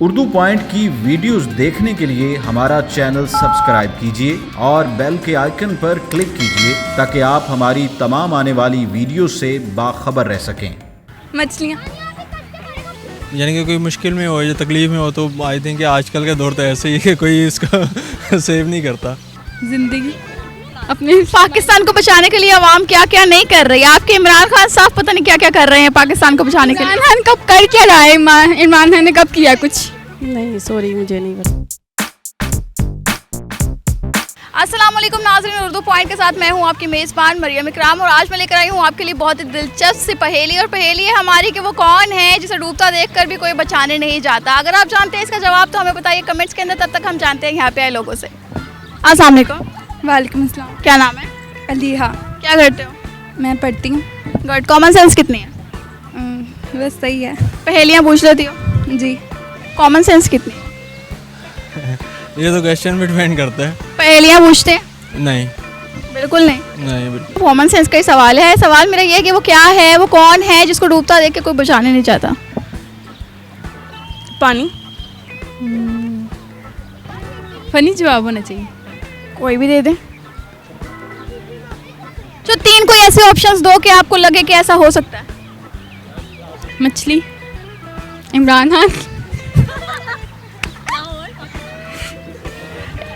Urdu point की videos देखने के लिए हमारा चैनल सब्सक्राइब कीजिए और बेल के आइकन पर क्लिक कीजिए ताकि आप हमारी तमाम आने वाली वीडियो से बाखबर रह सकें। मछलियाँ यानी कि कोई मुश्किल में हो या तकलीफ़ में हो तो आई थिंक आजकल का दौर तो ऐसे ही है कि कोई इसका सेव नहीं करता। जिंदगी अपने पाकिस्तान को बचाने के लिए अवाम क्या क्या नहीं कर रही है। आपके इमरान खान साहब पता नहीं क्या क्या कर रहे हैं पाकिस्तान को बचाने के लिए। इमरान खान कब कर क्या रहा है? इमरान खान ने कब किया कुछ? नहीं सॉरी मुझे नहीं पता। अस्सलाम वालेकुम नाज़रीन, उर्दू पॉइंट के साथ मैं हूं आपकी मेज़बान मरियम इकराम और आज मैं लेकर आई हूं आपके लिए बहुत ही दिलचस्प सी पहेली। और पहेली है हमारी कि वो कौन है जिसे डूबता देखकर भी कोई बचाने नहीं जाता। अगर आप जानते हैं इसका जवाब तो हमें बताइए कमेंट्स के अंदर, तब तक हम जानते हैं यहाँ पे आए लोगों से। अस्सलाम वालेकुम। वालेकुम अस्सलाम। क्या नाम है? अलीहा। क्या करते हो? मैं पढ़ती हूँ। गुड। कॉमन सेंस कितनी है? बस सही है पहेलियाँ पूछ लेती हो जी। कॉमन सेंस कितनी है? ये तो क्वेश्चन पे डिपेंड करता है। पहेलियाँ पूछते हैं? नहीं बिल्कुल नहीं। नहीं बिल्कुल। कॉमन सेंस का ही सवाल है। सवाल मेरा ये है कि वो क्या है, वो कौन है जिसको डूबता देख के कोई बचाने नहीं चाहता। पानी। फनी जवाब होना चाहिए। कोई भी दे दे। जो तीन कोई ऐसे ऑप्शंस दो कि आपको लगे कि ऐसा हो सकता है। मछली। इमरान खान।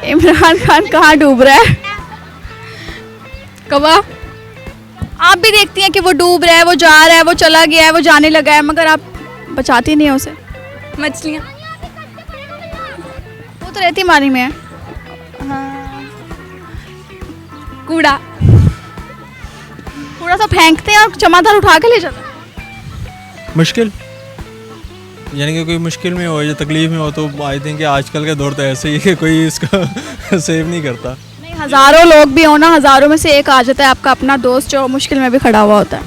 इमरान खान कहाँ डूब रहा है? कौवा। आप भी देखती हैं कि वो डूब रहा है, वो जा रहा है, वो चला गया है, वो जाने लगा है, मगर आप बचाती नहीं हो उसे। मछलियाँ। वो तो रहती पानी में है। कूड़ा। थोड़ा सा फेंकते हैं और चमादार उठा के ले जाता है। मुश्किल यानी कि कोई मुश्किल में हो या तकलीफ़ में हो तो आई थिंक आजकल का दौर तो ऐसे ही है कि कोई इसका सेव नहीं करता। नहीं, हज़ारों लोग भी हो ना, हज़ारों में से एक आ जाता है आपका अपना दोस्त जो मुश्किल में भी खड़ा हुआ होता है।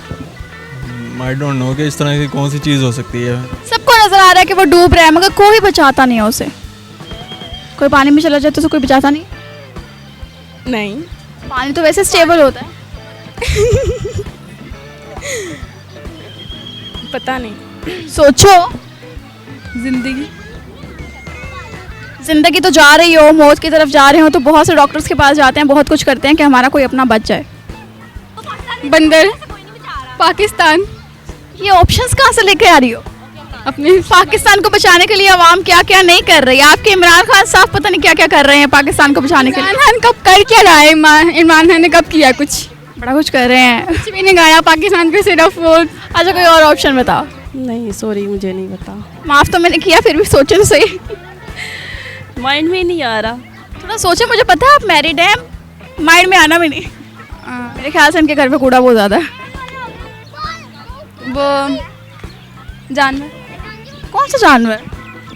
आई डोंट नो कि इस तरह की कौन सी चीज़ हो सकती है। सबको नजर आ रहा है कि वो डूब रहा है मगर कोई बचाता नहीं है उसे। कोई पानी में चला जाए तो उसे कोई बचाता नहीं। नहीं। पानी तो वैसे स्टेबल होता है। पता नहीं। सोचो। जिंदगी। जिंदगी तो जा रही हो, मौत की तरफ जा रहे हो तो बहुत से डॉक्टर्स के पास जाते हैं, बहुत कुछ करते हैं कि हमारा कोई अपना बच जाए। बंदर। पाकिस्तान। ये ऑप्शंस कहाँ से लेके आ रही हो? अपने पाकिस्तान को बचाने के लिए अवाम क्या क्या नहीं कर रही है। आपके इमरान खान साहब पता नहीं क्या क्या कर रहे हैं पाकिस्तान को बचाने के लिए। इमरान खान कब कर क्या रहा है? इमरान खान ने कब किया कुछ? बड़ा कुछ कर रहे हैं। कुछ भी नहीं गाया पाकिस्तान पे सिर्फ वो। अच्छा कोई और ऑप्शन बताओ। नहीं सॉरी मुझे नहीं पता। माफ तो मैंने किया, फिर भी सोचे तो सही। माइंड में नहीं आ रहा। थोड़ा सोचे। मुझे पता है आप मैरिड हैं, माइंड में आना भी नहीं। मेरे ख्याल से इनके घर पे कूड़ा बहुत ज़्यादा है। वो जानवर। कौन सा जानवर?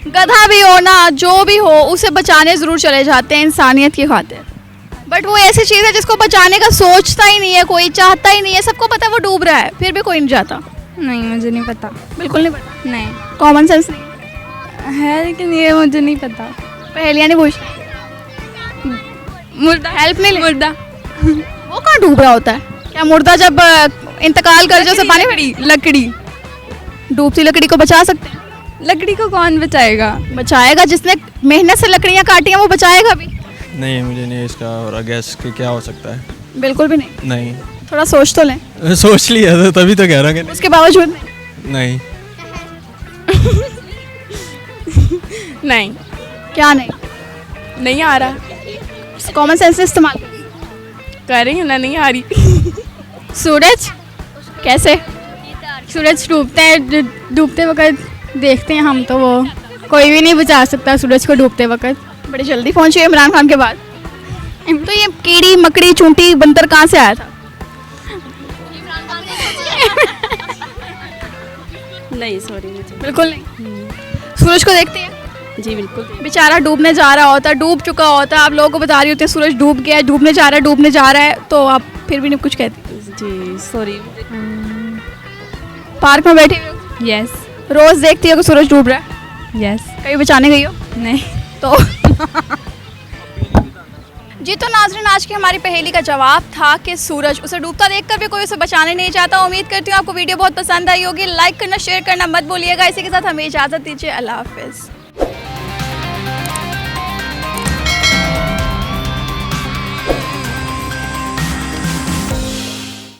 गधा भी हो ना, जो भी हो, उसे बचाने ज़रूर चले जाते हैं इंसानियत की खातिर। बट वो ऐसी चीज़ है जिसको बचाने का सोचता ही नहीं है, कोई चाहता ही नहीं है। सबको पता है वो डूब रहा है, फिर भी कोई नहीं जाता। नहीं मुझे नहीं पता। बिल्कुल नहीं पता। नहीं कॉमन सेंस नहीं है लेकिन ये मुझे नहीं पता। पहेलियाँ नहीं पूछती। मुर्दा। हेल्प नहीं ले। मुर्दा। वो कहाँ डूब रहा होता है? क्या मुर्दा जब इंतकाल कर जाए उसे पानी में? लकड़ी। डूबती लकड़ी को बचा सकते हैं? लकड़ी को कौन बचाएगा? बचाएगा जिसने मेहनत से लकड़ियाँ काटी हैं, वो बचाएगा भी। नहीं मुझे नहीं इसका और गैस कि क्या हो सकता है। बिल्कुल भी नहीं। नहीं थोड़ा सोच तो लें। सोच लिया था तभी तो कह रहा कि उसके बावजूद नहीं। नहीं। नहीं। क्या नहीं? नहीं आ रहा। कॉमन सेंस इस्तेमाल कर रही हूँ ना, नहीं आ रही। सूरज। कैसे? सूरज डूबता है, डूबते वक्त देखते हैं हम तो वो कोई भी नहीं बचा सकता सूरज को डूबते वक्त। बड़ी जल्दी पहुंचे इमरान खान के बाद। तो ये कीड़ी मकड़ी चूंटी बंदर कहाँ से आया था? नहीं सॉरी मुझे। बिल्कुल नहीं। सूरज को देखते हैं? जी बिल्कुल। बेचारा डूबने जा रहा होता, डूब चुका होता, आप लोगों को बता रही होती है सूरज डूब गया है, डूबने जा रहा है, डूबने जा रहा है, तो आप फिर भी नहीं कुछ कहती। जी सॉरी। पार्क में बैठी हुई हो, यस। रोज देखती हो कि सूरज डूब रहा है, यस। कभी बचाने गई हो? नहीं। तो जी तो नाज़रीन, आज की हमारी पहेली का जवाब था कि सूरज। उसे डूबता देखकर भी कोई उसे बचाने नहीं चाहता। उम्मीद करती हूँ आपको वीडियो बहुत पसंद आई होगी। लाइक करना, शेयर करना मत भूलिएगा। इसी के साथ हमें इजाज़त दीजिए। अल्लाह हाफिज़।